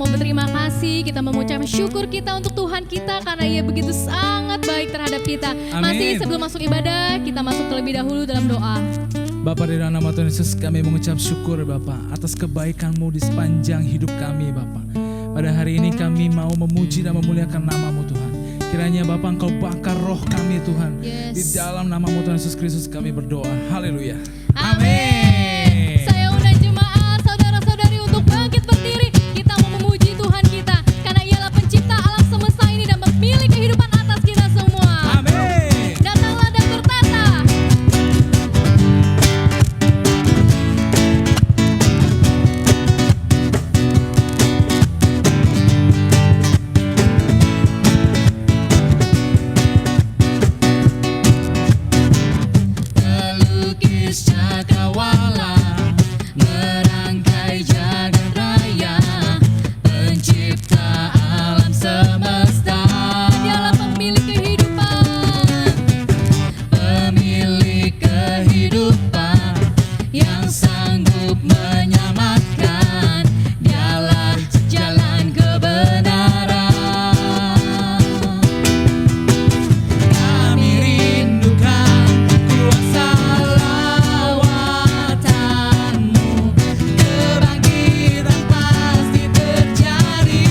mau berterima kasih, kita mengucapkan syukur kita untuk Tuhan kita karena Ia begitu sangat baik terhadap kita. Masih sebelum masuk ibadah, kita masuk terlebih dahulu dalam doa. Bapa, di dalam nama Tuhan Yesus kami mengucap syukur Bapa atas kebaikan-Mu di sepanjang hidup kami Bapa. Pada hari ini kami mau memuji dan memuliakan nama-Mu Tuhan. Kiranya Bapa Engkau bakar roh kami Tuhan. Di dalam nama-Mu Tuhan Yesus Kristus kami berdoa. Haleluya. Amin. Saya undang jemaat, saudara-saudari untuk bangkit berdiri. Kita mau memuji Tuhan kita karena Ialah pencipta alam semesta ini dan pemilik kehidupan atas kita semua. Amin. Datanglah dan bertata. Pelukis cakrawala, merangkai jagat raya, pencipta alam semesta. Dialah pemilik kehidupan, Pemilik kehidupan yang sanggup menyelamatkan. Dialah jalan kebenaran. Kami rindukan kuasa lawatan-Mu, kebangkitan pasti terjadi.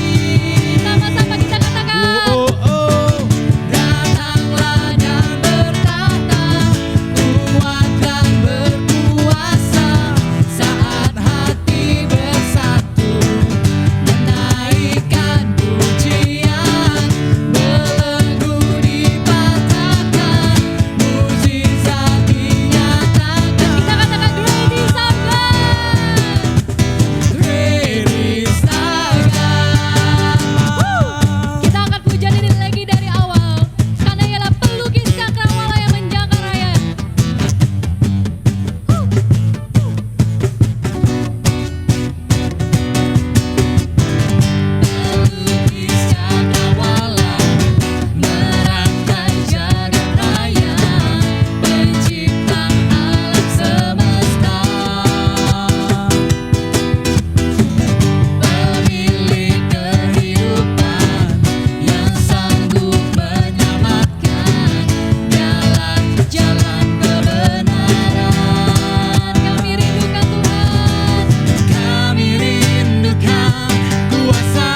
sama-sama kita katakan. Datanglah dan bertata, kuat dan berkuasa, saat hati bersatu, menaikkan pujian, belenggu dipatahkan, mukjizat dinyatakan. Kita katakan great is our God. Great is our God. Kita akan pujian ini lagi dari awal karena Ialah pelukis cakrawala yang menjaga raya. Pelukis cakrawala, merangkai jagat raya, pencipta alam semesta. Pemilik kehidupan yang sanggup menyelamatkan. Jalan kebenaran. Kami rindukan Tuhan. Kami rindukan kuasa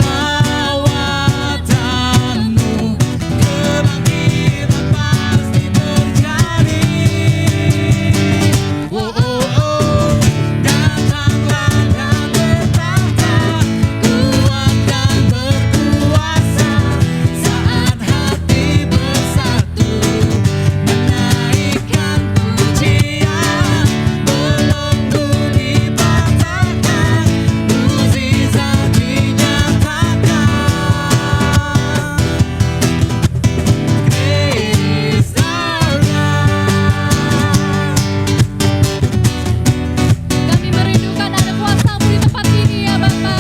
lawatan-Mu, kebangkitan pasti terjadi. Datanglah dan bertata, kuat dan berkuasa, saat hati bersatu, menaikkan pujian, belenggu dipatahkan, mukjizat dinyatakan. Great is our God. Kami merindukan ada kuasa-Mu di tempat ini ya Bapa.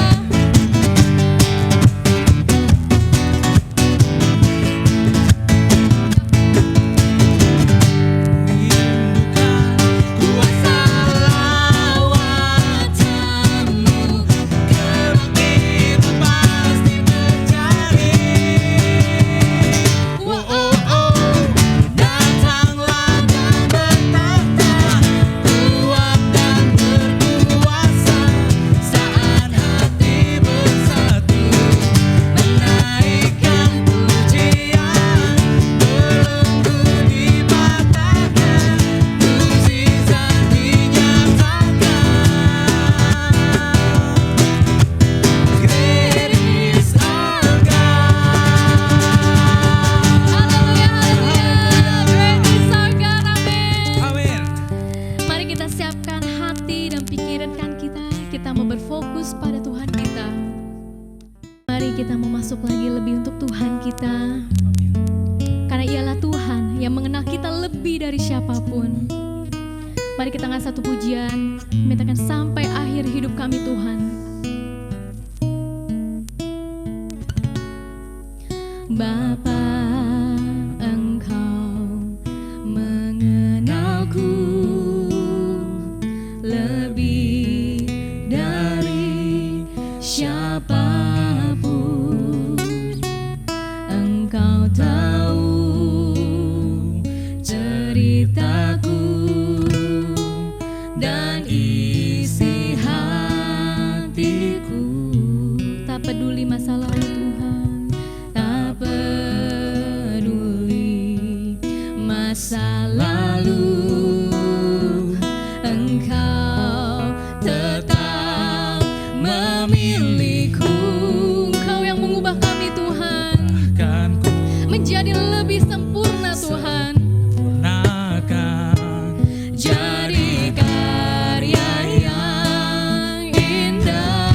Kuasa lawatan-Mu, kebangkitan pasti terjadi. Datanglah dan bertata, kuat dan berkuasa, saat hati bersatu, menaikkan pujian, belenggu dipatahkan, mukjizat dinyatakan. Great is our God. Haleluya, haleluya. Great is our God. Amin. Amin. Mari kita siapkan hati dan pikiran kita. Kita mau berfokus pada Tuhan kita. Mari kita mau masuk lagi lebih untuk Tuhan kita. Karena Ialah Tuhan yang mengenal kita lebih dari siapapun. Mari kita angkat satu pujian, mintakan sampai akhir hidup kami Tuhan. Bapa, Engkau mengenalku lebih dari siapa apapun. Engkau tahu ceritaku dan isi hatiku. Tak peduli masa lalu Tuhan, tak peduli masa lalu, Engkau tetap memilihku. Engkau yang mengubah kami Tuhan Bahkan ku menjadi lebih sempurna Tuhan, gunakan jadi karya yang indah.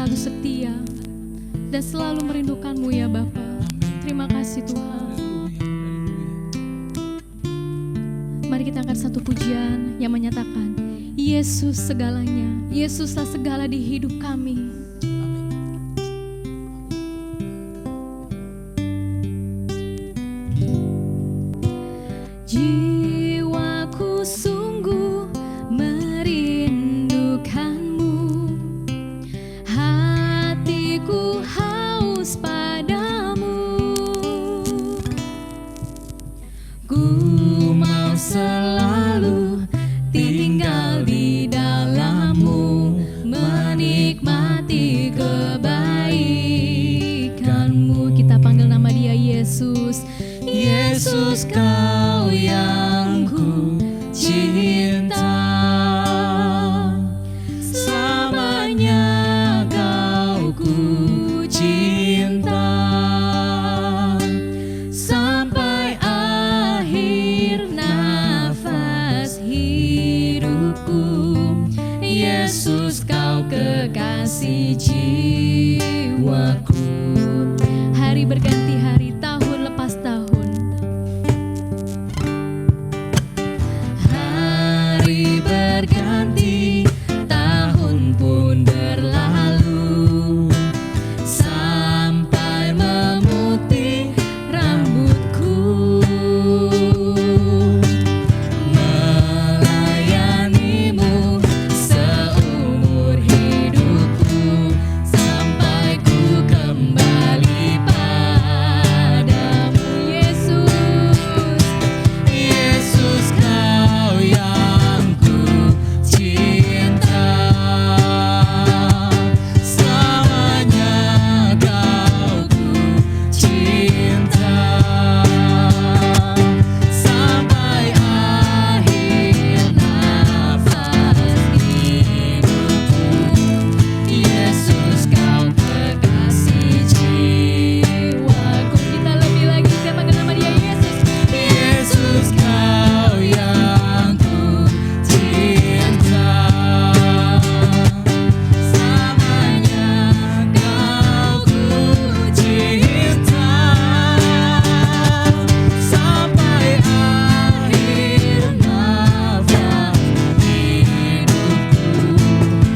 selalu setia dan selalu merindukan-Mu ya Bapa. Terima kasih Tuhan. Mari kita angkat satu pujian yang menyatakan Yesus segalanya, Yesuslah segala di hidup kami. Jiwaku sungguh merindukan-Mu, hatiku haus padamu. Ku mau selalu tinggal di dalam-Mu, menikmati kebaikan-Mu. Kita panggil nama Dia Yesus. Yesus, Kau yang ku cinta, selamanya Kau ku cinta, sampai akhir nafas hidupku. Yesus, Kau kekasih jiwaku. Hari berganti hari, tahun lepas tahun. Hari berganti, tahun pun berlalu, sampai memutih rambutku. Melayani-Mu seumur hidupku, sampai ku kembali padamu. Yesus, Yesus, Kau yang ku cinta, selamanya Kau ku cinta, sampai akhir nafas hidupku. Yesus, Kau kekasih jiwaku. Kita lebih lagi, kita panggil nama Dia Yesus. Yesus, Kau yang ku cinta, selamanya Kau ku cinta, sampai akhir nafas hidupku.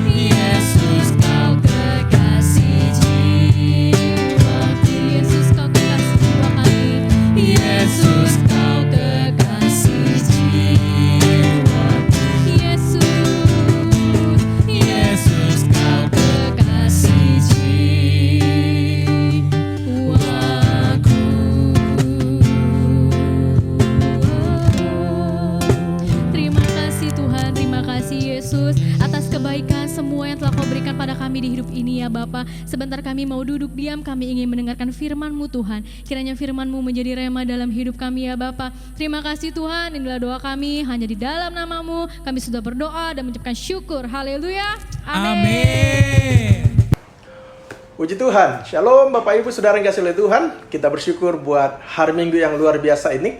Yesus, Kau kekasih jiwaku. Yesus, Kau kekasih jiwa kami. Yesus, Kau kekasih jiwaku. Yesus, Kau kekasih jiwaku. Terima kasih Tuhan, terima kasih Yesus atas kebaikan semua yang telah Kau berikan pada kami di hidup ini ya Bapa. Sebentar kami mau duduk diam, kami ingin mendengarkan firman-Mu Tuhan. Kiranya firman-Mu menjadi rema dalam hidup kami ya Bapa. Terima kasih Tuhan, inilah doa kami, hanya di dalam nama-Mu kami sudah berdoa dan mengucapkan syukur. Haleluya. Amin. Puji Tuhan, Shalom Bapak Ibu Saudara yang kasih oleh Tuhan. Kita bersyukur buat hari Minggu yang luar biasa ini,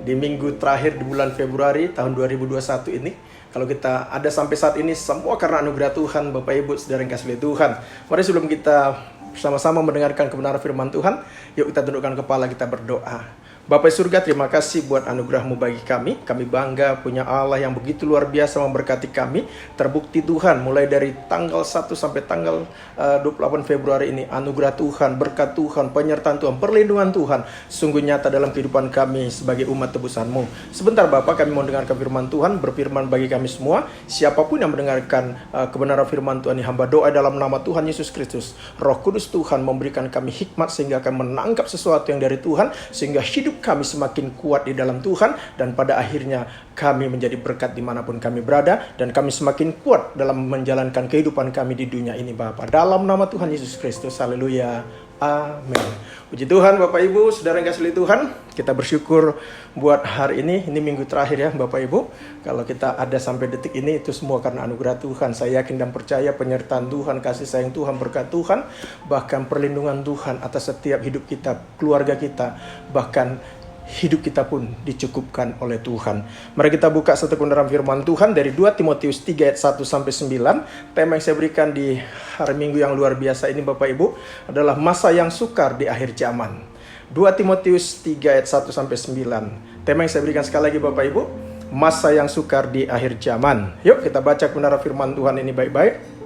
di minggu terakhir di bulan Februari tahun 2021 ini. Kalau kita ada sampai saat ini, semua karena anugerah Tuhan Bapak Ibu Saudara yang kasih oleh Tuhan. Mari sebelum kita bersama-sama mendengarkan kebenaran firman Tuhan, yuk kita tundukkan kepala, kita berdoa. Bapa surga, terima kasih buat anugerah-Mu bagi kami. Kami bangga punya Allah yang begitu luar biasa memberkati kami. Terbukti Tuhan, mulai dari tanggal 1 sampai tanggal 28 Februari ini, anugerah Tuhan, berkat Tuhan, penyertaan Tuhan, perlindungan Tuhan sungguh nyata dalam kehidupan kami sebagai umat tebusan-Mu. Sebentar Bapak, kami mau dengarkan firman Tuhan, berfirman bagi kami semua. Siapapun yang mendengarkan kebenaran firman Tuhan ini, hamba doa dalam nama Tuhan Yesus Kristus. Roh Kudus Tuhan memberikan kami hikmat sehingga kami menangkap sesuatu yang dari Tuhan, sehingga hidup kami semakin kuat di dalam Tuhan, dan pada akhirnya kami menjadi berkat dimanapun kami berada, dan kami semakin kuat dalam menjalankan kehidupan kami di dunia ini Bapa. Dalam nama Tuhan Yesus Kristus, haleluya, amin. Puji Tuhan Bapak Ibu, Saudara yang kasih oleh Tuhan. Kita bersyukur buat hari ini minggu terakhir ya Bapak Ibu. Kalau kita ada sampai detik ini, itu semua karena anugerah Tuhan. Saya yakin dan percaya penyertaan Tuhan, kasih sayang Tuhan, berkat Tuhan, bahkan perlindungan Tuhan atas setiap hidup kita, keluarga kita, bahkan hidup kita pun dicukupkan oleh Tuhan. Mari kita buka satu kebenaran firman Tuhan dari 2 Timotius 3 ayat 1 sampai 9. Tema yang saya berikan di hari Minggu yang luar biasa ini Bapak Ibu adalah masa yang sukar di akhir zaman. 2 Timotius 3 ayat 1 sampai 9. Tema yang saya berikan sekali lagi Bapak Ibu, masa yang sukar di akhir zaman. Yuk kita baca kebenaran firman Tuhan ini baik-baik.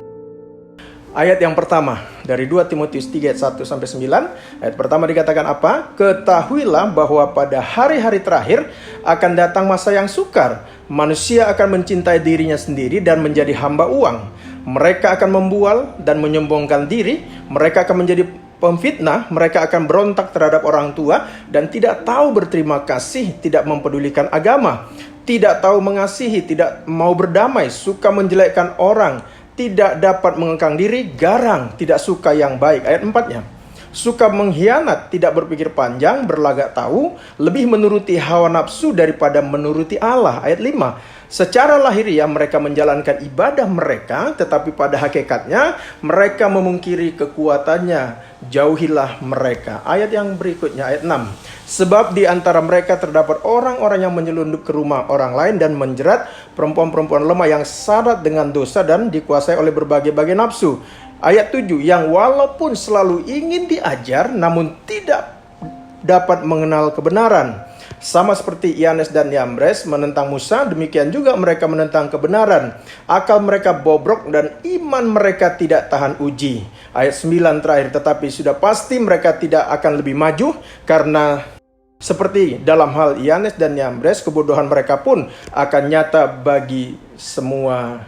Ayat yang pertama dari 2 Timotius 3 ayat 1 sampai 9. Ayat pertama dikatakan apa? Ketahuilah bahwa pada hari-hari terakhir akan datang masa yang sukar. Manusia akan mencintai dirinya sendiri dan menjadi hamba uang. Mereka akan membual dan menyombongkan diri. Mereka akan menjadi pemfitnah. Mereka akan berontak terhadap orang tua dan tidak tahu berterima kasih, tidak mempedulikan agama, tidak tahu mengasihi, tidak mau berdamai, suka menjelekkan orang, tidak dapat mengekang diri, garang, tidak suka yang baik. Ayat 4-nya. Suka mengkhianat, tidak berpikir panjang, berlagak tahu, lebih menuruti hawa nafsu daripada menuruti Allah. Ayat 5. Secara lahiriah mereka menjalankan ibadah mereka, tetapi pada hakikatnya mereka memungkiri kekuatannya. Jauhilah mereka. Ayat yang berikutnya, ayat 6. Sebab di antara mereka terdapat orang-orang yang menyelundup ke rumah orang lain dan menjerat perempuan-perempuan lemah yang syarat dengan dosa dan dikuasai oleh berbagai-bagai nafsu. Ayat 7, yang walaupun selalu ingin diajar namun tidak dapat mengenal kebenaran. Sama seperti Yanes dan Yambres menentang Musa, demikian juga mereka menentang kebenaran. Akal mereka bobrok dan iman mereka tidak tahan uji. Ayat 9 terakhir, tetapi sudah pasti mereka tidak akan lebih maju karena seperti dalam hal Yanes dan Yambres, kebodohan mereka pun akan nyata bagi semua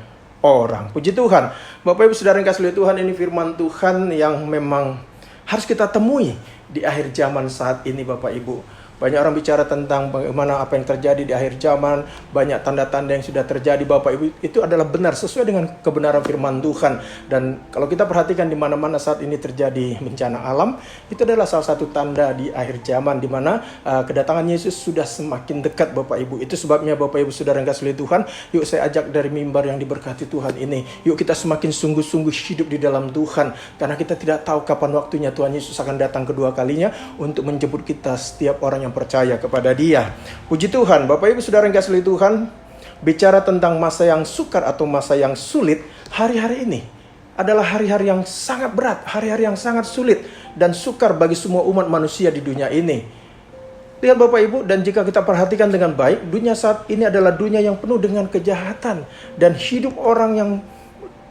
orang. Puji Tuhan. Bapak Ibu Saudara yang kasih oleh Tuhan, ini firman Tuhan yang memang harus kita temui di akhir zaman saat ini Bapak Ibu. Banyak orang bicara tentang bagaimana apa yang terjadi di akhir zaman, banyak tanda-tanda yang sudah terjadi Bapak Ibu. Itu adalah benar sesuai dengan kebenaran firman Tuhan. Dan kalau kita perhatikan di mana-mana saat ini terjadi bencana alam, itu adalah salah satu tanda di akhir zaman di mana kedatangan Yesus sudah semakin dekat Bapak Ibu. Itu sebabnya Bapak Ibu Saudara yang kasih oleh Tuhan, yuk saya ajak dari mimbar yang diberkati Tuhan ini. Yuk kita semakin sungguh-sungguh hidup di dalam Tuhan, karena kita tidak tahu kapan waktunya Tuhan Yesus akan datang kedua kalinya untuk menjemput kita, setiap orang yang percaya kepada Dia. Puji Tuhan. Bapak Ibu Saudara yang kasih oleh Tuhan, bicara tentang masa yang sukar atau masa yang sulit, hari-hari ini adalah hari-hari yang sangat berat, hari-hari yang sangat sulit dan sukar bagi semua umat manusia di dunia ini. Lihat Bapak Ibu, dan jika kita perhatikan dengan baik, dunia saat ini adalah dunia yang penuh dengan kejahatan dan hidup orang yang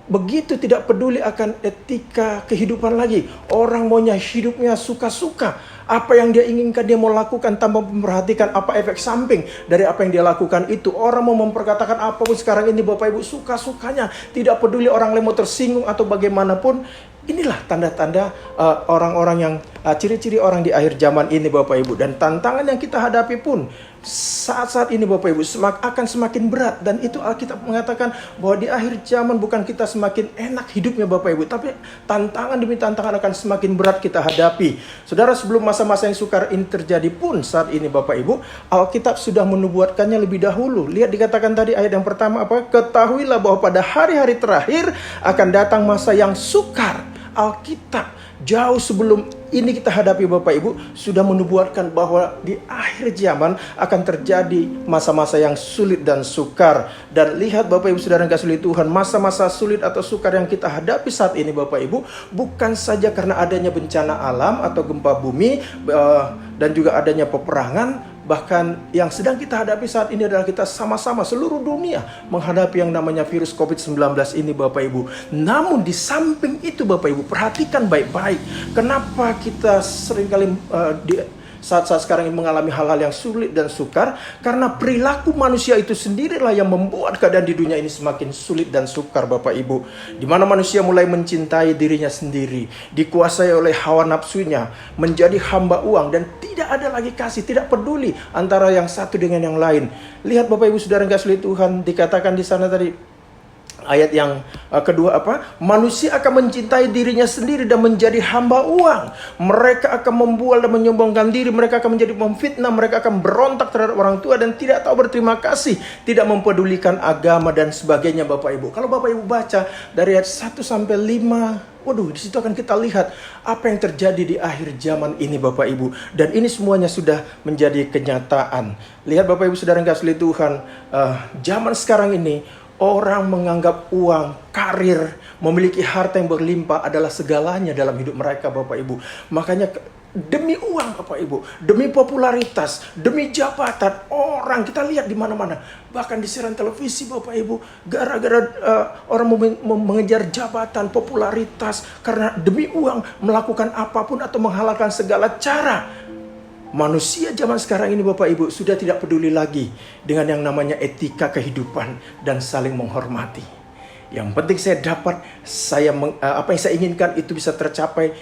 begitu tidak peduli akan etika kehidupan lagi. Orang maunya hidupnya suka-suka. Apa yang dia inginkan dia mau lakukan tanpa memperhatikan apa efek samping dari apa yang dia lakukan itu. Orang mau memperkatakan apapun sekarang ini Bapak Ibu suka-sukanya. Tidak peduli orang lain mau tersinggung atau bagaimanapun. Inilah tanda-tanda orang-orang yang ciri-ciri orang di akhir zaman ini Bapak Ibu. Dan tantangan yang kita hadapi pun saat-saat ini Bapak Ibu akan semakin berat. Dan itu Alkitab mengatakan bahwa di akhir zaman bukan kita semakin enak hidupnya Bapak Ibu, tapi tantangan demi tantangan akan semakin berat kita hadapi. Saudara, sebelum masa-masa yang sukar ini terjadi pun saat ini Bapak Ibu, Alkitab sudah menubuatkannya lebih dahulu. Lihat dikatakan tadi ayat yang pertama apa? Ketahuilah bahwa pada hari-hari terakhir akan datang masa yang sukar. Alkitab jauh sebelum ini kita hadapi Bapak Ibu sudah menubuatkan bahwa di akhir zaman akan terjadi masa-masa yang sulit dan sukar. Dan lihat Bapak Ibu Saudara yang kasih oleh Tuhan, masa-masa sulit atau sukar yang kita hadapi saat ini Bapak Ibu bukan saja karena adanya bencana alam atau gempa bumi dan juga adanya peperangan. Bahkan yang sedang kita hadapi saat ini adalah kita sama-sama seluruh dunia menghadapi yang namanya virus COVID-19 ini Bapak Ibu. Namun di samping itu Bapak Ibu, perhatikan baik-baik. Kenapa kita seringkali saat-saat sekarang ini mengalami hal-hal yang sulit dan sukar? Karena perilaku manusia itu sendirilah yang membuat keadaan di dunia ini semakin sulit dan sukar Bapak Ibu. Di mana manusia mulai mencintai dirinya sendiri, dikuasai oleh hawa nafsunya, menjadi hamba uang dan tidak ada lagi kasih, tidak peduli antara yang satu dengan yang lain. Lihat Bapak Ibu Saudara yang kasih Tuhan, dikatakan di sana tadi Ayat yang kedua apa? Manusia akan mencintai dirinya sendiri dan menjadi hamba uang. Mereka akan membual dan menyombongkan diri. Mereka akan menjadi memfitnah. Mereka akan berontak terhadap orang tua dan tidak tahu berterima kasih. Tidak mempedulikan agama dan sebagainya, Bapak Ibu. Kalau Bapak Ibu baca dari ayat 1 sampai 5, waduh, di situ akan kita lihat apa yang terjadi di akhir zaman ini, Bapak Ibu. Dan ini semuanya sudah menjadi kenyataan. Lihat Bapak Ibu saudara yang kasih Tuhan, zaman sekarang ini orang menganggap uang, karir, memiliki harta yang berlimpah adalah segalanya dalam hidup mereka, Bapak Ibu. Makanya demi uang, Bapak Ibu, demi popularitas, demi jabatan, orang kita lihat di mana-mana, bahkan di siaran televisi, Bapak Ibu, gara-gara orang mengejar jabatan, popularitas, karena demi uang melakukan apapun atau menghalalkan segala cara. Manusia zaman sekarang ini, Bapak Ibu, sudah tidak peduli lagi dengan yang namanya etika kehidupan dan saling menghormati. Yang penting saya dapat, apa yang saya inginkan itu bisa tercapai.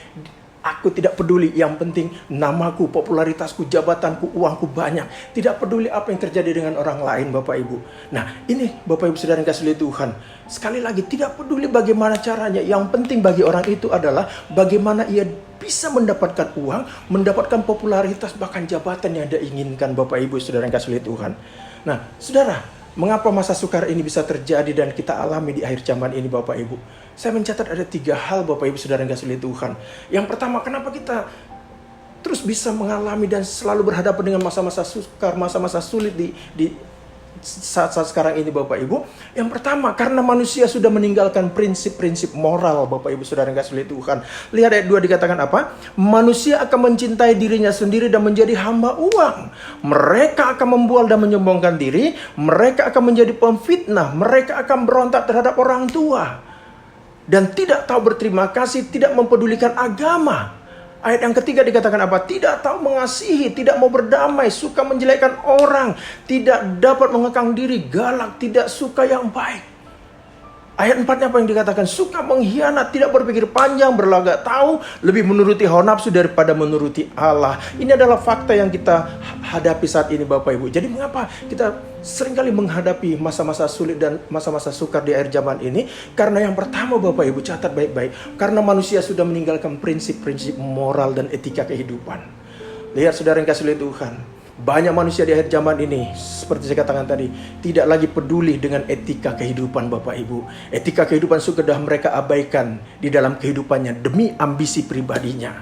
Aku tidak peduli, yang penting namaku, popularitasku, jabatanku, uangku banyak. Tidak peduli apa yang terjadi dengan orang lain, Bapak Ibu. Nah, ini Bapak Ibu saudara yang kasih Tuhan. Sekali lagi, tidak peduli bagaimana caranya. Yang penting bagi orang itu adalah bagaimana ia bisa mendapatkan uang, mendapatkan popularitas, bahkan jabatan yang dia inginkan, Bapak Ibu saudara yang kasih Tuhan. Nah, saudara, mengapa masa sukar ini bisa terjadi dan kita alami di akhir zaman ini, Bapak Ibu? Saya mencatat ada 3 hal, Bapak Ibu saudara yang kasih Tuhan. Yang pertama, kenapa kita terus bisa mengalami dan selalu berhadapan dengan masa-masa sukar, masa-masa sulit di saat-saat sekarang ini, Bapak Ibu? Yang pertama, karena manusia sudah meninggalkan prinsip-prinsip moral, Bapak Ibu saudara yang kasih Tuhan. Lihat ayat 2 dikatakan apa? Manusia akan mencintai dirinya sendiri dan menjadi hamba uang. Mereka akan membual dan menyombongkan diri. Mereka akan menjadi pemfitnah. Mereka akan berontak terhadap orang tua dan tidak tahu berterima kasih, tidak mempedulikan agama. Ayat yang ketiga dikatakan apa? Tidak tahu mengasihi, tidak mau berdamai, suka menjelekkan orang, tidak dapat mengekang diri, galak, tidak suka yang baik. Ayat 4-nya apa yang dikatakan? Suka mengkhianat, tidak berpikir panjang, berlagak tahu, lebih menuruti hawa nafsu daripada menuruti Allah. Ini adalah fakta yang kita hadapi saat ini, Bapak Ibu. Jadi mengapa kita seringkali menghadapi masa-masa sulit dan masa-masa sukar di akhir zaman ini? Karena yang pertama, Bapak Ibu, catat baik-baik. Karena manusia sudah meninggalkan prinsip-prinsip moral dan etika kehidupan. Lihat saudara yang kasih Tuhan. Banyak manusia di akhir zaman ini, seperti saya katakan tadi, tidak lagi peduli dengan etika kehidupan, Bapak Ibu. Etika kehidupan sudah mereka abaikan di dalam kehidupannya demi ambisi pribadinya.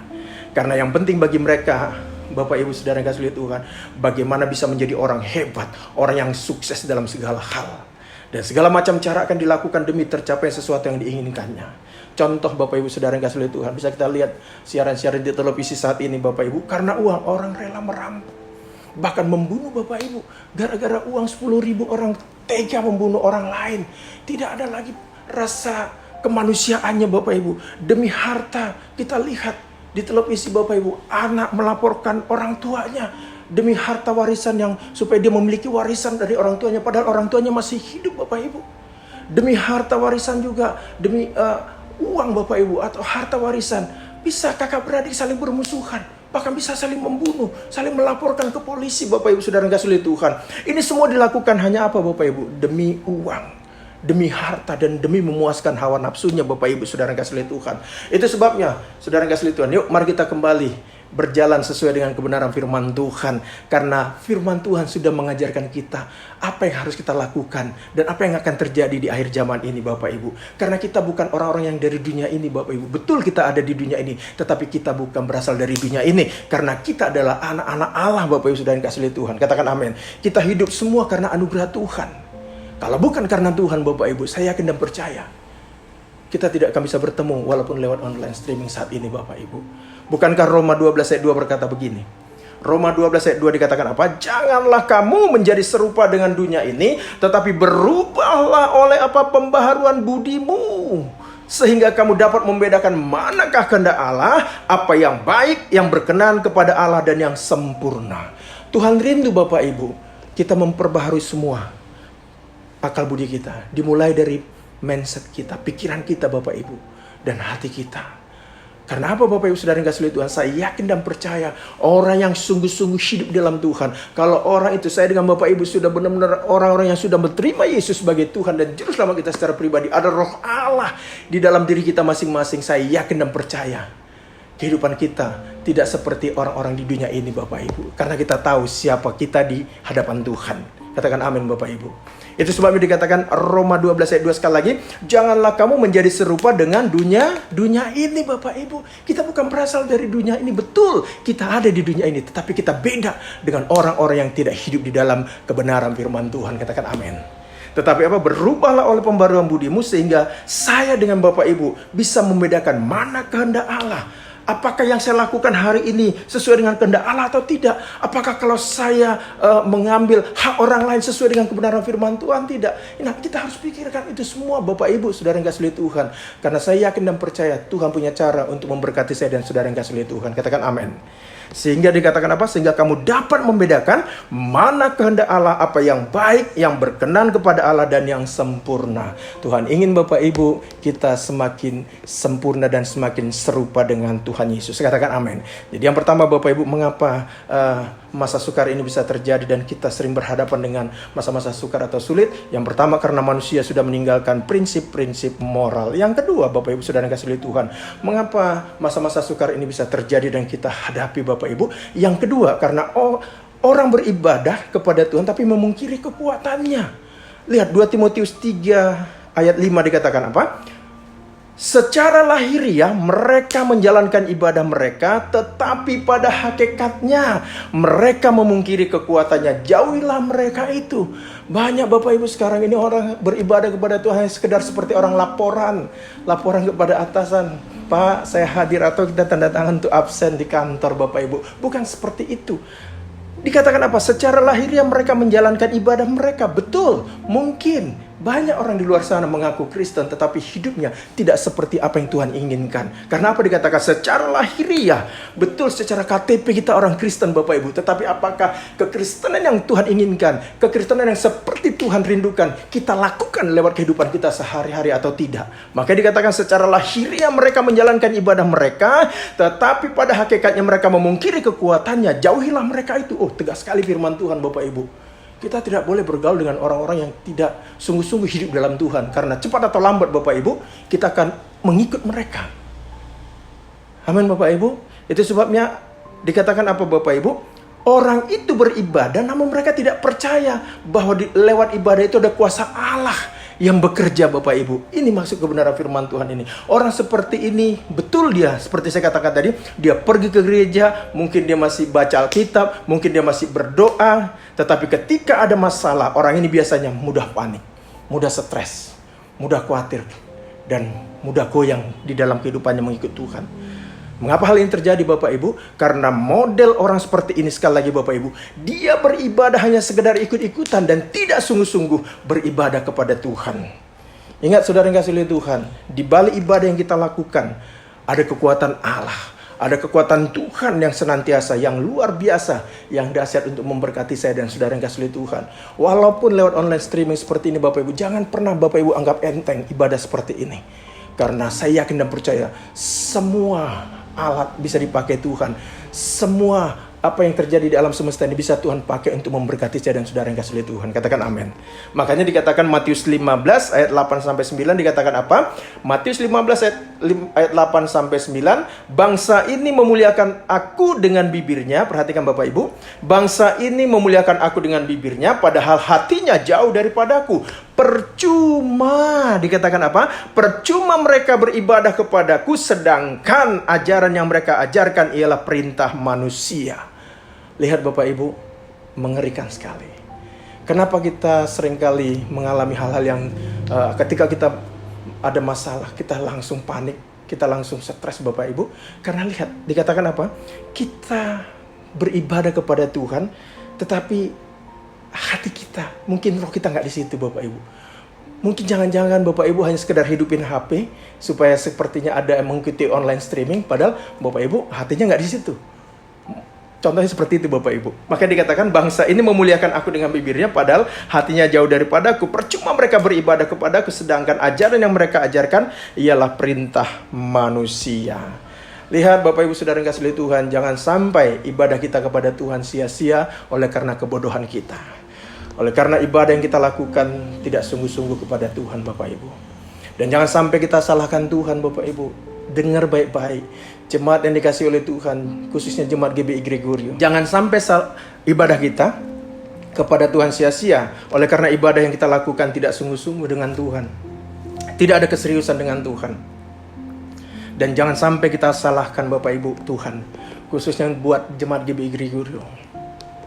Karena yang penting bagi mereka, Bapak Ibu saudara yang kasih Tuhan, bagaimana bisa menjadi orang hebat, orang yang sukses dalam segala hal. Dan segala macam cara akan dilakukan demi tercapai sesuatu yang diinginkannya. Contoh Bapak Ibu saudara yang kasih Tuhan, bisa kita lihat siaran-siaran di televisi saat ini, Bapak Ibu. Karena uang, orang rela merampok, bahkan membunuh, Bapak Ibu. Gara-gara uang 10.000 orang tega membunuh orang lain. Tidak ada lagi rasa kemanusiaannya, Bapak Ibu. Demi harta, kita lihat di televisi, Bapak Ibu, anak melaporkan orang tuanya demi harta warisan, yang supaya dia memiliki warisan dari orang tuanya, padahal orang tuanya masih hidup, Bapak Ibu. Demi harta warisan juga, demi uang, Bapak Ibu, atau harta warisan, bisa kakak beradik saling bermusuhan. Bahkan bisa saling membunuh, saling melaporkan ke polisi, Bapak Ibu saudara yang kasih Tuhan. Ini semua dilakukan hanya apa, Bapak Ibu? Demi uang, demi harta, dan demi memuaskan hawa nafsunya, Bapak Ibu saudara yang kasih Tuhan. Itu sebabnya, saudara yang kasih Tuhan, yuk mari kita kembali berjalan sesuai dengan kebenaran firman Tuhan. Karena firman Tuhan sudah mengajarkan kita apa yang harus kita lakukan dan apa yang akan terjadi di akhir zaman ini, Bapak Ibu. Karena kita bukan orang-orang yang dari dunia ini, Bapak Ibu. Betul kita ada di dunia ini, tetapi kita bukan berasal dari dunia ini. Karena kita adalah anak-anak Allah, Bapak Ibu sudah dikasih Tuhan. Katakan amin. Kita hidup semua karena anugerah Tuhan. Kalau bukan karena Tuhan, Bapak Ibu, saya yakin dan percaya kita tidak akan bisa bertemu walaupun lewat online streaming saat ini, Bapak Ibu. Bukankah Roma 12 ayat 2 berkata begini? Roma 12 ayat 2 dikatakan apa? Janganlah kamu menjadi serupa dengan dunia ini, tetapi berubahlah oleh apa? Pembaharuan budimu, sehingga kamu dapat membedakan manakah kehendak Allah, apa yang baik, yang berkenan kepada Allah, dan yang sempurna. Tuhan rindu, Bapak Ibu, kita memperbaharui semua akal budi kita, dimulai dari mindset kita, pikiran kita, Bapak Ibu, dan hati kita. Karena apa Bapak Ibu Saudara yang kasih oleh Tuhan? Saya yakin dan percaya orang yang sungguh-sungguh hidup dalam Tuhan. Kalau orang itu, saya dengan Bapak Ibu sudah benar-benar orang-orang yang sudah menerima Yesus sebagai Tuhan dan Juru Selamat kita secara pribadi. Ada roh Allah di dalam diri kita masing-masing. Saya yakin dan percaya kehidupan kita tidak seperti orang-orang di dunia ini Bapak Ibu. Karena kita tahu siapa kita di hadapan Tuhan. Katakan amin Bapak Ibu. Itu sebabnya dikatakan Roma 12 ayat 2 sekali lagi. Janganlah kamu menjadi serupa dengan dunia ini Bapak Ibu. Kita bukan berasal dari dunia ini. Betul kita ada di dunia ini. Tetapi kita beda dengan orang-orang yang tidak hidup di dalam kebenaran firman Tuhan. Katakan amin. Tetapi apa? Berubahlah oleh pembaruan budimu sehingga saya dengan Bapak Ibu bisa membedakan mana kehendak Allah. Apakah yang saya lakukan hari ini sesuai dengan kehendak Allah atau tidak? Apakah kalau saya mengambil hak orang lain sesuai dengan kebenaran firman Tuhan? Tidak. Nah, kita harus pikirkan itu semua Bapak Ibu, Saudara yang kasih oleh Tuhan. Karena saya yakin dan percaya Tuhan punya cara untuk memberkati saya dan Saudara yang kasih oleh Tuhan. Katakan amin. Sehingga dikatakan apa? Sehingga kamu dapat membedakan mana kehendak Allah, apa yang baik, yang berkenan kepada Allah dan yang sempurna. Tuhan ingin Bapak Ibu kita semakin sempurna dan semakin serupa dengan Tuhan Yesus. Katakan amin. Jadi yang pertama Bapak Ibu, mengapa masa sukar ini bisa terjadi dan kita sering berhadapan dengan masa-masa sukar atau sulit? Yang pertama karena manusia sudah meninggalkan prinsip-prinsip moral. Yang kedua Bapak Ibu Saudara yang kasih oleh Tuhan, mengapa masa-masa sukar ini bisa terjadi dan kita hadapi Bapak Ibu? Yang kedua karena orang beribadah kepada Tuhan tapi memungkiri kekuatannya. Lihat 2 Timotius 3 ayat 5 dikatakan apa? Secara lahiriah mereka menjalankan ibadah mereka, tetapi pada hakikatnya mereka memungkiri kekuatannya. Jauhilah mereka itu. Banyak Bapak Ibu sekarang ini orang beribadah kepada Tuhan sekedar seperti orang laporan kepada atasan. Pak, saya hadir, atau kita tanda tangan untuk absen di kantor Bapak Ibu. Bukan seperti itu. Dikatakan apa? Secara lahiriah mereka menjalankan ibadah mereka. Betul, mungkin banyak orang di luar sana mengaku Kristen tetapi hidupnya tidak seperti apa yang Tuhan inginkan. Karena apa dikatakan secara lahiriah? Betul, secara KTP kita orang Kristen Bapak Ibu. Tetapi apakah kekristenan yang Tuhan inginkan, kekristenan yang seperti Tuhan rindukan, kita lakukan lewat kehidupan kita sehari-hari atau tidak? Maka dikatakan secara lahiriah mereka menjalankan ibadah mereka, tetapi pada hakikatnya mereka memungkiri kekuatannya. Jauhilah mereka itu. Oh, tegas sekali firman Tuhan Bapak Ibu. Kita tidak boleh bergaul dengan orang-orang yang tidak sungguh-sungguh hidup dalam Tuhan. Karena cepat atau lambat Bapak Ibu, kita akan mengikut mereka. Amin Bapak Ibu. Itu sebabnya dikatakan apa Bapak Ibu? Orang itu beribadah namun mereka tidak percaya bahwa lewat ibadah itu ada kuasa Allah yang bekerja Bapak Ibu. Ini maksud kebenaran firman Tuhan ini. Orang seperti ini, betul dia, seperti saya katakan tadi, dia pergi ke gereja, mungkin dia masih baca Alkitab, mungkin dia masih berdoa, tetapi ketika ada masalah, orang ini biasanya mudah panik, mudah stres, mudah khawatir, dan mudah goyang di dalam kehidupannya mengikut Tuhan. Mengapa hal ini terjadi Bapak Ibu? Karena model orang seperti ini, sekali lagi Bapak Ibu, dia beribadah hanya sekedar ikut-ikutan dan tidak sungguh-sungguh beribadah kepada Tuhan. Ingat saudara yang kasih oleh Tuhan, di balik ibadah yang kita lakukan ada kekuatan Allah, ada kekuatan Tuhan yang senantiasa, yang luar biasa, yang dahsyat untuk memberkati saya dan saudara yang kasih oleh Tuhan. Walaupun lewat online streaming seperti ini Bapak Ibu, jangan pernah Bapak Ibu anggap enteng ibadah seperti ini. Karena saya yakin dan percaya semua alat bisa dipakai Tuhan. Semua apa yang terjadi di alam semesta ini bisa Tuhan pakai untuk memberkati saya dan saudara yang kasih oleh Tuhan. Katakan amin. Makanya dikatakan Matius 15 ayat 8-9 dikatakan apa? Matius 15 ayat 8-9, bangsa ini memuliakan aku dengan bibirnya. Perhatikan Bapak Ibu, bangsa ini memuliakan aku dengan bibirnya, padahal hatinya jauh daripadaku. Percuma, dikatakan apa? Percuma mereka beribadah kepadaku, sedangkan ajaran yang mereka ajarkan ialah perintah manusia. Lihat Bapak Ibu, mengerikan sekali. Kenapa kita seringkali mengalami hal-hal yang ketika kita ada masalah, kita langsung panik, kita langsung stres Bapak Ibu? Karena lihat, dikatakan apa? Kita beribadah kepada Tuhan, tetapi hati kita, mungkin roh kita nggak di situ Bapak Ibu. Mungkin jangan-jangan Bapak Ibu hanya sekedar hidupin HP supaya sepertinya ada yang mengikuti online streaming, padahal Bapak Ibu hatinya nggak di situ. Contohnya seperti itu Bapak Ibu. Maka dikatakan bangsa ini memuliakan aku dengan bibirnya, padahal hatinya jauh daripadaku. Percuma mereka beribadah kepadaku, sedangkan ajaran yang mereka ajarkan ialah perintah manusia. Lihat Bapak Ibu Saudara yang kasih oleh Tuhan, jangan sampai ibadah kita kepada Tuhan sia-sia oleh karena kebodohan kita. Oleh karena ibadah yang kita lakukan tidak sungguh-sungguh kepada Tuhan Bapak Ibu. Dan jangan sampai kita salahkan Tuhan Bapak Ibu. Dengar baik-baik, jemaat yang dikasih oleh Tuhan, khususnya jemaat GBI Gregorio. Jangan sampai ibadah kita kepada Tuhan sia-sia oleh karena ibadah yang kita lakukan tidak sungguh-sungguh dengan Tuhan. Tidak ada keseriusan dengan Tuhan. Dan jangan sampai kita salahkan Bapak Ibu Tuhan, khususnya buat jemaat GBI Gregorio.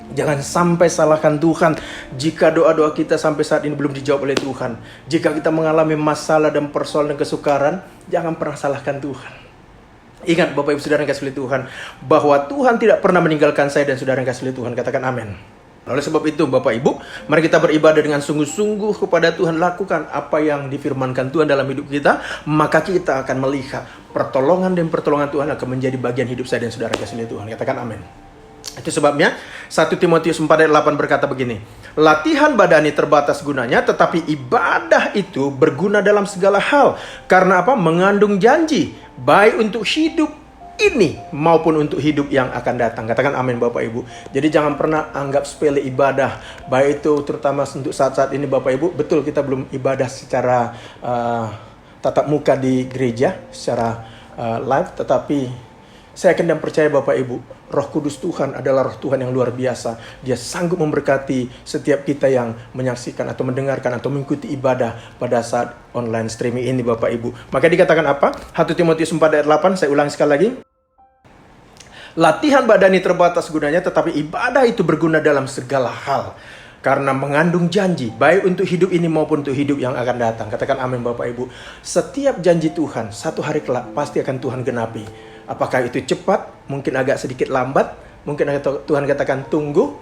Jangan sampai salahkan Tuhan jika doa-doa kita sampai saat ini belum dijawab oleh Tuhan. Jika kita mengalami masalah dan persoalan dan kesukaran, jangan pernah salahkan Tuhan. Ingat Bapak Ibu Saudara yang kasih oleh Tuhan, bahwa Tuhan tidak pernah meninggalkan saya dan saudara yang kasih oleh Tuhan. Katakan amin. Oleh sebab itu Bapak Ibu, mari kita beribadah dengan sungguh-sungguh kepada Tuhan. Lakukan apa yang difirmankan Tuhan dalam hidup kita, maka kita akan melihat pertolongan dan pertolongan Tuhan akan menjadi bagian hidup saya dan saudara kasih Tuhan. Katakan amin. Itu sebabnya 1 Timotius 4 ayat 8 berkata begini, latihan badani terbatas gunanya, tetapi ibadah itu berguna dalam segala hal. Karena apa? Mengandung janji, baik untuk hidup ini maupun untuk hidup yang akan datang. Katakan amin Bapak Ibu. Jadi jangan pernah anggap sepele ibadah, baik itu terutama untuk saat-saat ini Bapak Ibu. Betul kita belum ibadah secara tatap muka di gereja, secara live, tetapi saya yakin dan percaya Bapak Ibu, Roh Kudus Tuhan adalah Roh Tuhan yang luar biasa. Dia sanggup memberkati setiap kita yang menyaksikan atau mendengarkan atau mengikuti ibadah pada saat online streaming ini Bapak Ibu. Maka dikatakan apa? 1 Timotius 4 ayat 8, saya ulangi sekali lagi. Latihan badani terbatas gunanya, tetapi ibadah itu berguna dalam segala hal. Karena mengandung janji, baik untuk hidup ini maupun untuk hidup yang akan datang. Katakan amin Bapak Ibu. Setiap janji Tuhan, satu hari kelak pasti akan Tuhan genapi. Apakah itu cepat, mungkin agak sedikit lambat, mungkin Tuhan katakan tunggu.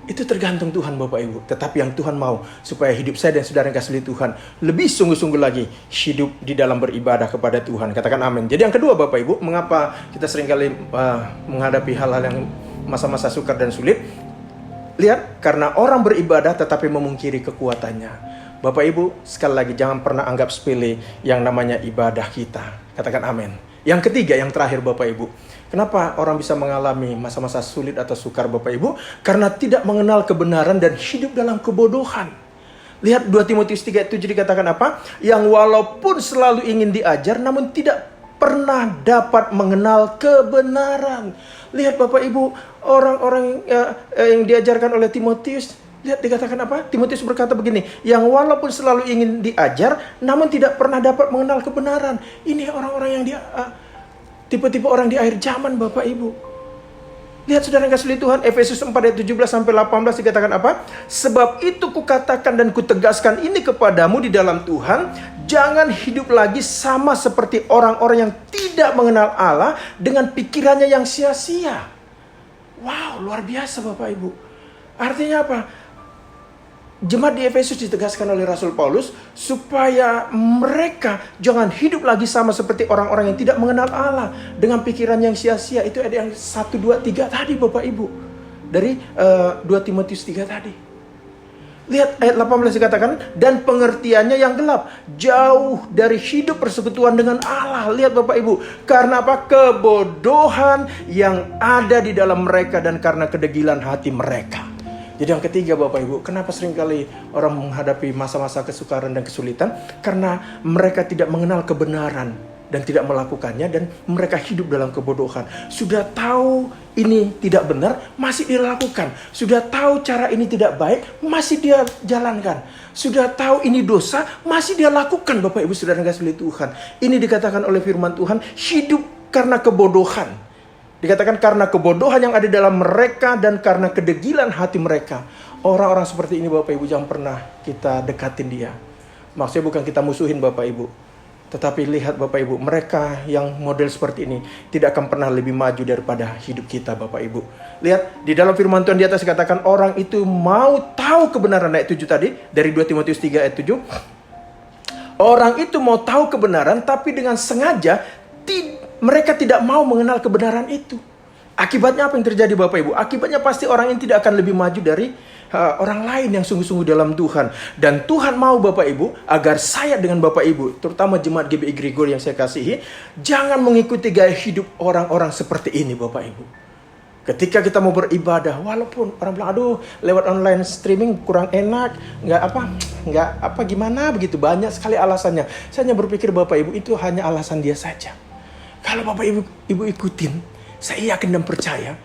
Itu tergantung Tuhan Bapak Ibu. Tetapi yang Tuhan mau, supaya hidup saya dan saudara yang kasih Tuhan lebih sungguh-sungguh lagi hidup di dalam beribadah kepada Tuhan. Katakan amin. Jadi yang kedua Bapak Ibu, mengapa kita seringkali menghadapi hal-hal yang masa-masa sukar dan sulit? Lihat, karena orang beribadah tetapi memungkiri kekuatannya. Bapak Ibu, sekali lagi jangan pernah anggap sepele yang namanya ibadah kita. Katakan amin. Yang ketiga, yang terakhir Bapak Ibu, kenapa orang bisa mengalami masa-masa sulit atau sukar Bapak Ibu? Karena tidak mengenal kebenaran dan hidup dalam kebodohan. Lihat 2 Timotius 3 ayat 7 dikatakan apa? Yang walaupun selalu ingin diajar namun tidak pernah dapat mengenal kebenaran. Lihat Bapak Ibu, orang-orang yang diajarkan oleh Timotius, lihat dikatakan apa? Timotius berkata begini, yang walaupun selalu ingin diajar namun tidak pernah dapat mengenal kebenaran. Ini orang-orang yang tipe-tipe orang di akhir zaman Bapak Ibu. Lihat saudara yang kasih Tuhan, Efesus 4 ayat 17 sampai 18 dikatakan apa? Sebab itu kukatakan dan kutegaskan ini kepadamu di dalam Tuhan, jangan hidup lagi sama seperti orang-orang yang tidak mengenal Allah dengan pikirannya yang sia-sia. Wow, luar biasa Bapak Ibu. Artinya apa? Jemaat di Efesus ditegaskan oleh Rasul Paulus supaya mereka jangan hidup lagi sama seperti orang-orang yang tidak mengenal Allah dengan pikiran yang sia-sia. Itu ada yang 1, 2, 3 tadi Bapak Ibu. Dari 2 Timotius 3 tadi. Lihat ayat 18 dikatakan, dan pengertiannya yang gelap, jauh dari hidup persekutuan dengan Allah. Lihat Bapak Ibu, karena apa? Kebodohan yang ada di dalam mereka dan karena kedegilan hati mereka. Jadi yang ketiga Bapak Ibu, kenapa seringkali orang menghadapi masa-masa kesukaran dan kesulitan? Karena mereka tidak mengenal kebenaran dan tidak melakukannya, dan mereka hidup dalam kebodohan. Sudah tahu ini tidak benar, masih dia lakukan. Sudah tahu cara ini tidak baik, masih dia jalankan. Sudah tahu ini dosa, masih dia lakukan Bapak Ibu Saudara yang kasih Tuhan. Ini dikatakan oleh firman Tuhan, hidup karena kebodohan. Dikatakan karena kebodohan yang ada dalam mereka dan karena kedegilan hati mereka. Orang-orang seperti ini Bapak Ibu jangan pernah kita dekatin dia. Maksudnya bukan kita musuhin Bapak Ibu. Tetapi lihat Bapak Ibu, mereka yang model seperti ini tidak akan pernah lebih maju daripada hidup kita Bapak Ibu. Lihat di dalam firman Tuhan di atas dikatakan orang itu mau tahu kebenaran, ayat 7 tadi. Dari 2 Timotius 3 ayat 7. Orang itu mau tahu kebenaran tapi dengan sengaja mereka tidak mau mengenal kebenaran itu. Akibatnya apa yang terjadi Bapak Ibu? Akibatnya pasti orang ini tidak akan lebih maju dari orang lain yang sungguh-sungguh dalam Tuhan. Dan Tuhan mau Bapak Ibu agar saya dengan Bapak Ibu, terutama jemaat GBI Grigor yang saya kasihi, jangan mengikuti gaya hidup orang-orang seperti ini Bapak Ibu. Ketika kita mau beribadah, walaupun orang bilang, aduh lewat online streaming kurang enak, nggak apa gimana begitu, banyak sekali alasannya. Saya hanya berpikir Bapak Ibu itu hanya alasan dia saja. Kalau Bapak Ibu ikutin, saya yakin dan percaya,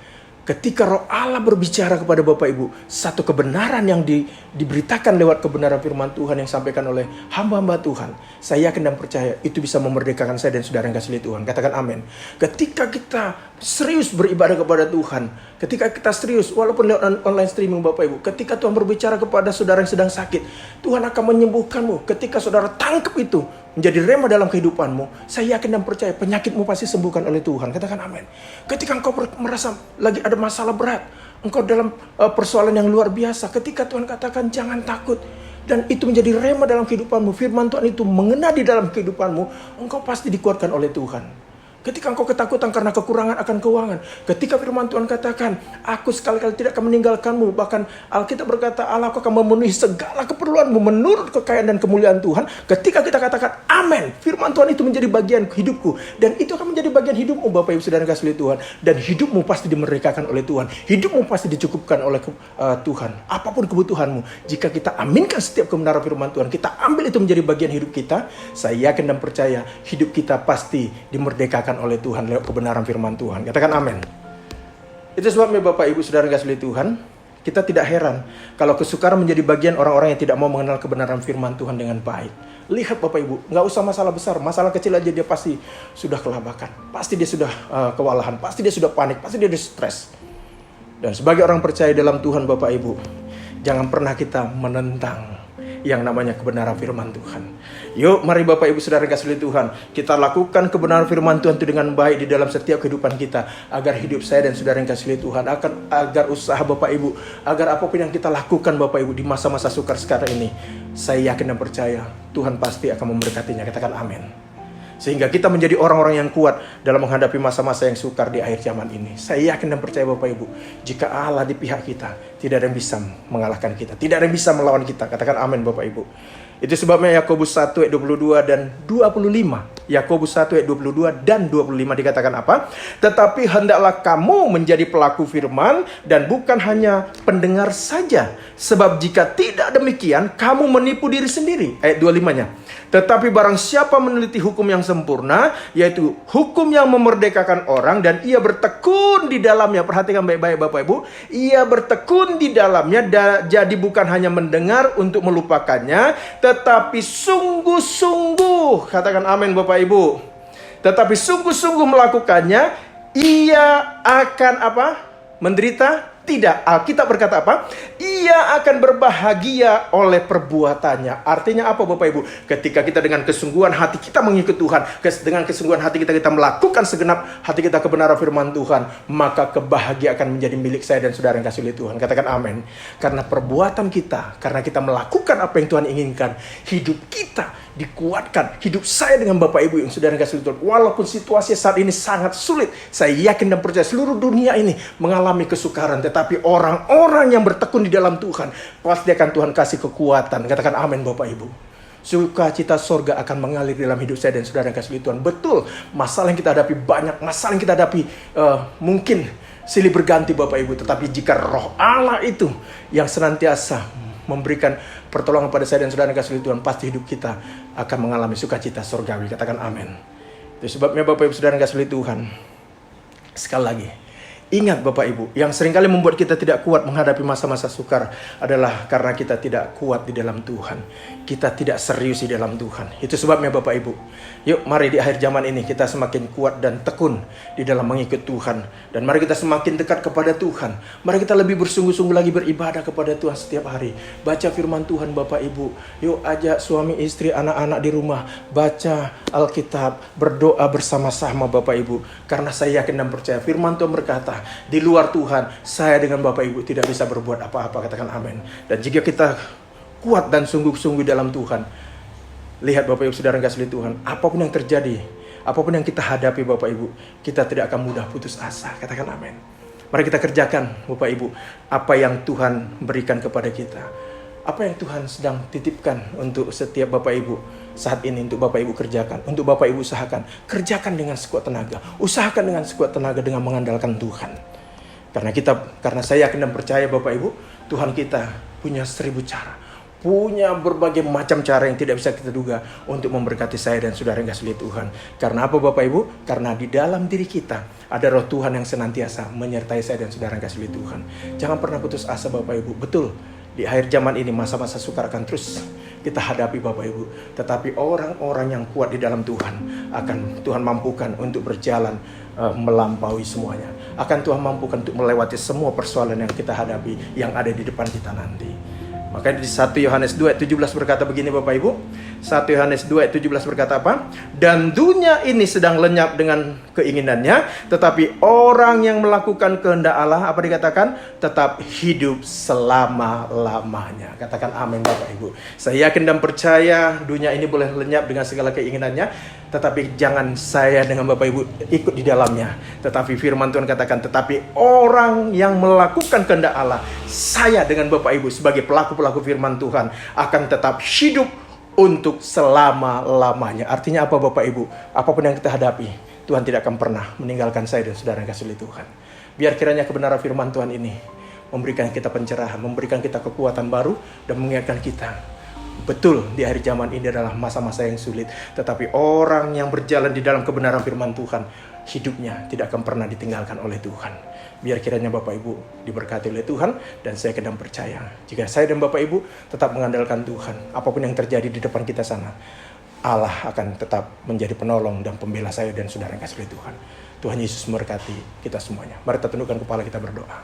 ketika Roh Allah berbicara kepada Bapak Ibu, satu kebenaran yang diberitakan lewat kebenaran firman Tuhan yang disampaikan oleh hamba-hamba Tuhan, saya yakin dan percaya itu bisa memerdekakan saya dan saudara yang kasih Tuhan. Katakan amin. Ketika kita serius beribadah kepada Tuhan, ketika kita serius, walaupun lewat online streaming Bapak Ibu, ketika Tuhan berbicara kepada saudara yang sedang sakit, Tuhan akan menyembuhkanmu. Ketika saudara tangkap itu, menjadi rema dalam kehidupanmu, saya yakin dan percaya penyakitmu pasti sembuhkan oleh Tuhan. Katakan amin. Ketika engkau merasa lagi ada masalah berat, engkau dalam persoalan yang luar biasa, ketika Tuhan katakan jangan takut, dan itu menjadi rema dalam kehidupanmu, firman Tuhan itu mengena di dalam kehidupanmu, engkau pasti dikuatkan oleh Tuhan. Ketika engkau ketakutan karena kekurangan akan keuangan, ketika firman Tuhan katakan, aku sekali-kali tidak akan meninggalkanmu, bahkan Alkitab berkata, Allah akan memenuhi segala keperluanmu menurut kekayaan dan kemuliaan Tuhan. Ketika kita katakan amin, firman Tuhan itu menjadi bagian hidupku, dan itu akan menjadi bagian hidupmu Bapak Ibu Saudara kasih Tuhan, dan hidupmu pasti dimerdekakan oleh Tuhan, hidupmu pasti dicukupkan oleh Tuhan. Apapun kebutuhanmu, jika kita aminkan setiap kebenaran firman Tuhan, kita ambil itu menjadi bagian hidup kita, saya yakin dan percaya hidup kita pasti dimerdekakan oleh Tuhan lewat kebenaran firman Tuhan. Katakan amin. Itu sebabnya Bapak Ibu Saudara kasih Tuhan, kita tidak heran kalau kesukaran menjadi bagian orang-orang yang tidak mau mengenal kebenaran firman Tuhan dengan baik. Lihat Bapak Ibu, nggak usah masalah besar, masalah kecil aja dia pasti sudah kelabakan, pasti dia sudah kewalahan, pasti dia sudah panik, pasti dia sudah stres. Dan sebagai orang percaya dalam Tuhan Bapak Ibu, jangan pernah kita menentang yang namanya kebenaran firman Tuhan. Yuk mari Bapak Ibu Saudara kasih Tuhan, kita lakukan kebenaran firman Tuhan itu dengan baik di dalam setiap kehidupan kita, agar hidup saya dan saudara yang kasih Tuhan agar usaha Bapak Ibu, agar apapun yang kita lakukan Bapak Ibu di masa-masa sukar sekarang ini, saya yakin dan percaya Tuhan pasti akan memberkatinya. Katakan amin. Sehingga kita menjadi orang-orang yang kuat dalam menghadapi masa-masa yang sukar di akhir zaman ini. Saya yakin dan percaya Bapak Ibu, jika Allah di pihak kita, tidak ada yang bisa mengalahkan kita, tidak ada yang bisa melawan kita. Katakan amin Bapak Ibu. Itu sebabnya Yakobus 1 ayat 22 dan 25. Yakobus 1 ayat 22 dan 25 dikatakan apa? Tetapi hendaklah kamu menjadi pelaku firman dan bukan hanya pendengar saja. Sebab jika tidak demikian, kamu menipu diri sendiri. Ayat 25-nya. Tetapi barang siapa meneliti hukum yang sempurna, yaitu hukum yang memerdekakan orang, dan ia bertekun di dalamnya. Perhatikan baik-baik Bapak Ibu. Ia bertekun di dalamnya, jadi bukan hanya mendengar untuk melupakannya, tetapi sungguh-sungguh, katakan amin Bapak Ibu, tetapi sungguh-sungguh melakukannya, ia akan apa? Menderita? Tidak. Alkitab berkata apa? Ia akan berbahagia oleh perbuatannya. Artinya apa Bapak Ibu? Ketika kita dengan kesungguhan hati kita mengikut Tuhan, dengan kesungguhan hati kita melakukan segenap hati kita kebenaran firman Tuhan, maka kebahagiaan akan menjadi milik saya dan saudara yang kasih oleh Tuhan. Katakan amin. Karena perbuatan kita, karena kita melakukan apa yang Tuhan inginkan, hidup kita dikuatkan. Hidup saya dengan Bapak Ibu yang saudara kasih Tuhan, walaupun situasi saat ini sangat sulit, saya yakin dan percaya seluruh dunia ini mengalami kesukaran, tetapi orang-orang yang bertekun di dalam Tuhan, pasti akan Tuhan kasih kekuatan. Katakan amin Bapak Ibu. Sukacita sorga akan mengalir dalam hidup saya dan saudara yang kasih Tuhan. Betul, masalah yang kita hadapi banyak, masalah yang kita hadapi mungkin silih berganti Bapak Ibu, tetapi jika Roh Allah itu yang senantiasa memberikan pertolongan pada saya dan saudara yang kasih Tuhan, pasti hidup kita akan mengalami sukacita sorgawi. Katakan amin. Itu sebabnya Bapak Ibu saudara yang kasih Tuhan, sekali lagi, ingat Bapak Ibu, yang seringkali membuat kita tidak kuat menghadapi masa-masa sukar adalah karena kita tidak kuat di dalam Tuhan. Kita tidak serius di dalam Tuhan. Itu sebabnya Bapak Ibu, yuk mari di akhir zaman ini kita semakin kuat dan tekun di dalam mengikut Tuhan. Dan mari kita semakin dekat kepada Tuhan. Mari kita lebih bersungguh-sungguh lagi beribadah kepada Tuhan setiap hari. Baca firman Tuhan Bapak Ibu. Yuk ajak suami, istri, anak-anak di rumah, baca Alkitab, berdoa bersama-sama Bapak Ibu. Karena saya yakin dan percaya firman Tuhan berkata, di luar Tuhan, saya dengan Bapak Ibu tidak bisa berbuat apa-apa. Katakan amin. Dan jika kita kuat dan sungguh-sungguh dalam Tuhan, lihat Bapak Ibu saudara kasih Tuhan, apapun yang terjadi, Apapun yang kita hadapi Bapak Ibu, kita tidak akan mudah putus asa. Katakan amin. Mari kita kerjakan Bapak Ibu apa yang Tuhan berikan kepada kita. Apa yang Tuhan sedang titipkan untuk setiap Bapak Ibu saat ini, untuk Bapak Ibu kerjakan, untuk Bapak Ibu usahakan. Kerjakan dengan sekuat tenaga. Usahakan dengan sekuat tenaga dengan mengandalkan Tuhan. Karena saya yakin dan percaya Bapak Ibu, Tuhan kita punya 1000 cara. Punya berbagai macam cara yang tidak bisa kita duga untuk memberkati saya dan saudara yang kasih Tuhan. Karena apa Bapak Ibu? Karena di dalam diri kita ada roh Tuhan yang senantiasa menyertai saya dan saudara yang kasih Tuhan. Jangan pernah putus asa Bapak Ibu. Betul, di akhir zaman ini masa-masa sukar akan terus kita hadapi Bapak Ibu. Tetapi orang-orang yang kuat di dalam Tuhan akan Tuhan mampukan untuk berjalan melampaui semuanya. Akan Tuhan mampukan untuk melewati semua persoalan yang kita hadapi yang ada di depan kita nanti. Makanya di 1 Yohanes 2:17 berkata begini Bapak Ibu. 1 Yohanes 2:17 berkata apa? Dan dunia ini sedang lenyap dengan keinginannya, tetapi orang yang melakukan kehendak Allah, apa dikatakan? Tetap hidup selama-lamanya. Katakan amin Bapak Ibu. Saya yakin dan percaya dunia ini boleh lenyap dengan segala keinginannya, tetapi jangan saya dengan Bapak Ibu ikut di dalamnya. Tetapi firman Tuhan katakan, tetapi orang yang melakukan kehendak Allah, saya dengan Bapak Ibu sebagai pelaku-pelaku firman Tuhan akan tetap hidup untuk selama-lamanya. Artinya apa Bapak Ibu? Apapun yang kita hadapi, Tuhan tidak akan pernah meninggalkan saya dan saudara yang kasih Tuhan. Biar kiranya kebenaran firman Tuhan ini memberikan kita pencerahan, memberikan kita kekuatan baru, dan mengingatkan kita, betul di akhir zaman ini adalah masa-masa yang sulit. Tetapi orang yang berjalan di dalam kebenaran firman Tuhan, hidupnya tidak akan pernah ditinggalkan oleh Tuhan. Biar kiranya Bapak Ibu diberkati oleh Tuhan, dan saya kadang percaya jika saya dan Bapak Ibu tetap mengandalkan Tuhan, apapun yang terjadi di depan kita sana, Allah akan tetap menjadi penolong dan pembela saya dan saudara yang kasih Tuhan. Tuhan Yesus memberkati kita semuanya. Mari kita tundukkan kepala, kita berdoa.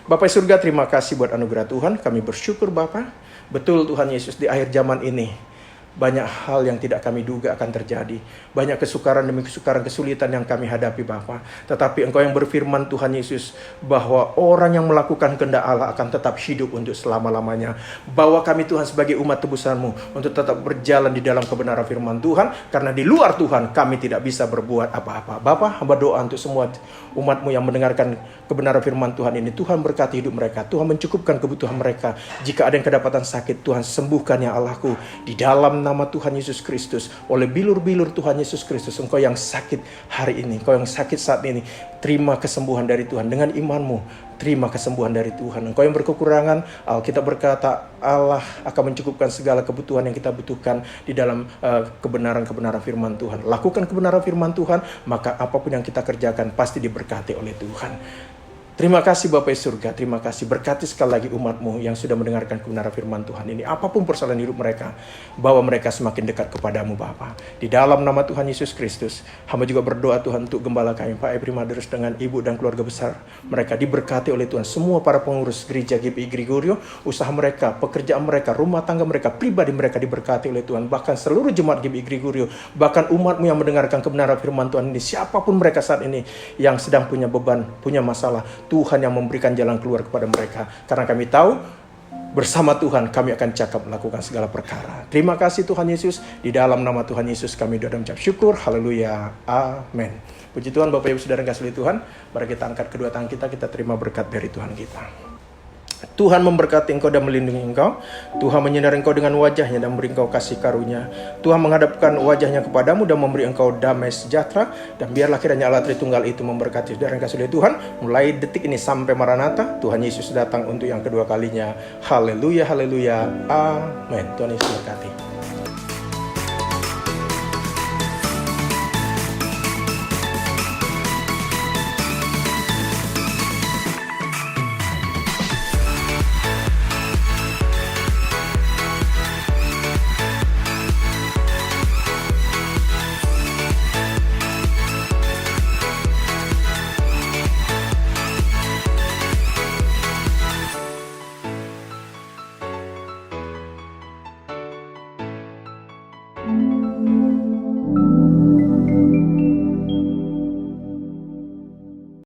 Bapak surga, terima kasih buat anugerah Tuhan. Kami bersyukur Bapak. Betul Tuhan Yesus, di akhir zaman ini banyak hal yang tidak kami duga akan terjadi. Banyak kesukaran demi kesukaran, kesulitan yang kami hadapi Bapa. Tetapi Engkau yang berfirman Tuhan Yesus, bahwa orang yang melakukan kehendak Allah akan tetap hidup untuk selama-lamanya. Bawa kami Tuhan sebagai umat tebusan-Mu untuk tetap berjalan di dalam kebenaran firman Tuhan. Karena di luar Tuhan kami tidak bisa berbuat apa-apa. Bapa, hamba doa untuk semua umat-Mu yang mendengarkan kebenaran firman Tuhan ini. Tuhan berkati hidup mereka. Tuhan mencukupkan kebutuhan mereka. Jika ada yang kedapatan sakit, Tuhan sembuhkan ya Allahku. Di dalam nama Tuhan Yesus Kristus, oleh bilur-bilur Tuhan Yesus Kristus, Engkau yang sakit hari ini, Engkau yang sakit saat ini, terima kesembuhan dari Tuhan. Dengan iman-Mu, terima kesembuhan dari Tuhan. Engkau yang berkekurangan, Alkitab berkata Allah akan mencukupkan segala kebutuhan yang kita butuhkan di dalam kebenaran-kebenaran firman Tuhan. Lakukan kebenaran firman Tuhan, maka apapun yang kita kerjakan pasti diberkati oleh Tuhan. Terima kasih Bapak surga, terima kasih. Berkati sekali lagi umat-Mu yang sudah mendengarkan kebenaran firman Tuhan ini. Apapun persoalan hidup mereka, bawa mereka semakin dekat kepadamu Bapa. Di dalam nama Tuhan Yesus Kristus, hamba juga berdoa Tuhan untuk gembala kami, Pak Ebri Maderus dengan ibu dan keluarga besar. Mereka diberkati oleh Tuhan. Semua para pengurus gereja GPI Gregorio, usaha mereka, pekerjaan mereka, rumah tangga mereka, pribadi mereka diberkati oleh Tuhan. Bahkan seluruh jemaat GPI Gregorio, bahkan umat-Mu yang mendengarkan kebenaran firman Tuhan ini, siapapun mereka saat ini yang sedang punya beban, punya masalah, Tuhan yang memberikan jalan keluar kepada mereka. Karena kami tahu bersama Tuhan kami akan cakap melakukan segala perkara. Terima kasih Tuhan Yesus. Di dalam nama Tuhan Yesus kami doa dan mengucap syukur. Haleluya. Amin. Puji Tuhan Bapak Ibu Saudara yang kasih Tuhan. Mari kita angkat kedua tangan kita terima berkat dari Tuhan kita. Tuhan memberkati engkau dan melindungi engkau. Tuhan menyinari engkau dengan wajahnya dan memberi engkau kasih karunia. Tuhan menghadapkan wajahnya kepadamu dan memberi engkau damai sejahtera. Dan biarlah kiranya Allah Tritunggal itu memberkati saudara yang kasih oleh Tuhan. Mulai detik ini sampai Maranatha, Tuhan Yesus datang untuk yang kedua kalinya. Haleluya, haleluya, amin. Tuhan Yesus memberkati.